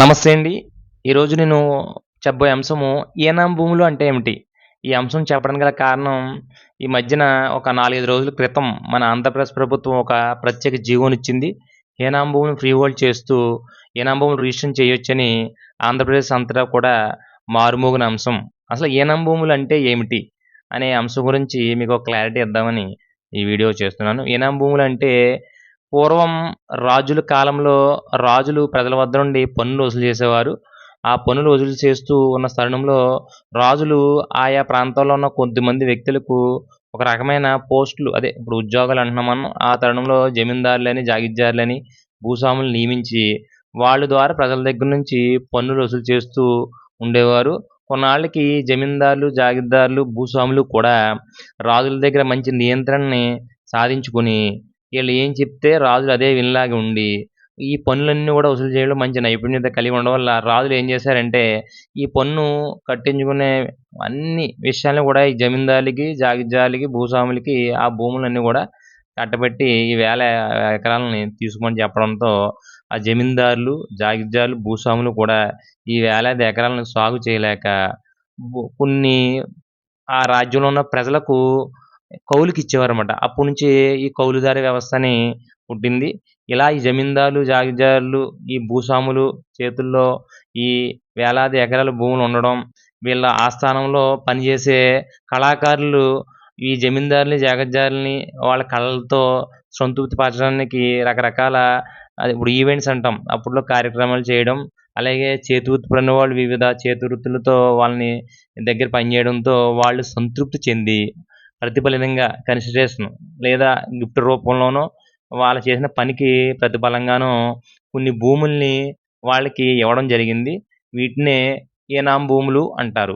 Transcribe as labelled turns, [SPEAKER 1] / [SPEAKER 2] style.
[SPEAKER 1] నమస్తే అండి. ఈరోజు నేను చెప్పబోయే అంశము ఈనాం భూములు అంటే ఏమిటి? ఈ అంశం చెప్పడానికి గల కారణం ఈ మధ్యన ఒక 4, 5 రోజుల క్రితం మన ఆంధ్రప్రదేశ్ ప్రభుత్వం ఒక ప్రత్యేక జీవోనిచ్చింది. ఈనాం భూములను ఫ్రీ హోల్డ్ చేస్తూ ఈనాం భూములు రిజిస్ట్రేషన్ చేయొచ్చని ఆంధ్రప్రదేశ్ అంతటా కూడా మారుమోగిన అంశం. అసలు ఈనాం భూములు అంటే ఏమిటి? అనే అంశం గురించి మీకు ఒక క్లారిటీ ఇద్దామని ఈ వీడియో చేస్తున్నాను. ఈనాం భూములు అంటే పూర్వం రాజుల కాలంలో రాజులు ప్రజల వద్ద నుండి పన్నులు వసూలు చేసేవారు. ఆ పన్నులు వసూలు చేస్తూ ఉన్న తరుణంలో రాజులు ఆయా ప్రాంతాల్లో ఉన్న కొద్దిమంది వ్యక్తులకు ఒక రకమైన పోస్టులు అదే ఇప్పుడు ఉద్యోగాలు అంటున్నాం మనం. ఆ తరుణంలో జమీందారులని, జాగీర్దారులని, భూస్వాములను నియమించి వాళ్ళ ద్వారా ప్రజల దగ్గర నుంచి పన్నులు వసూలు చేస్తూ ఉండేవారు. కొన్నాళ్ళకి జమీందారులు, జాగీర్దారులు, భూస్వాములు కూడా రాజుల దగ్గర మంచి నియంత్రణని సాధించుకొని ఈళ్ళు ఏం చెప్తే రాజులు అదే వినేలాగా ఉండి, ఈ పన్నులన్నీ గూడా వసూలు చేయడంలో మంచి నైపుణ్యత కలిగి ఉండడం వల్ల రాజులు ఏం చేశారంటే, ఈ పన్ను కట్టించుకునే అన్ని విషయాలను గూడా ఈ జమీందారులకి, జాగీర్దారులకి, భూస్వాములకి ఆ భూములన్నీ గూడా కట్టబెట్టి ఈ వేల ఎకరాలని తీసుకోమని చెప్పడంతో, ఆ జమీందారులు, జాగీర్దారులు, భూస్వాములు కూడా ఈ వేలాది ఎకరాలను సాగు చేయలేక కొన్ని ఆ రాజ్యంలో ఉన్న ప్రజలకు కౌలుకిచ్చేవారన్నమాట. అప్పటి నుంచి ఈ కౌలుదారి వ్యవస్థని పుట్టింది. ఇలా ఈ జమీందారులు, జాగీర్దారులు, ఈ భూస్వాములు చేతుల్లో ఈ వేలాది ఎకరాల భూములు ఉండడం, వీళ్ళ ఆస్థానంలో పనిచేసే కళాకారులు ఈ జమీందారులని, జాగీర్దారులని వాళ్ళ కళలతో సంతృప్తి పరచడానికి రకరకాల ఇప్పుడు ఈవెంట్స్ అంటాం. అప్పట్లో కార్యక్రమాలు చేయడం, అలాగే చేతి వృత్తి పడినవాళ్ళు వివిధ చేతి వృత్తులతో వాళ్ళని దగ్గర పనిచేయడంతో వాళ్ళు సంతృప్తి చెంది ప్రతిఫలితంగా కన్సిడరేషన్ లేదా గిఫ్ట్ రూపంలోనో వాళ్ళు చేసిన పనికి ప్రతిఫలంగానో కొన్ని భూముల్ని వాళ్ళకి ఇవ్వడం జరిగింది. వీటినే ఈనాం భూములు అంటారు.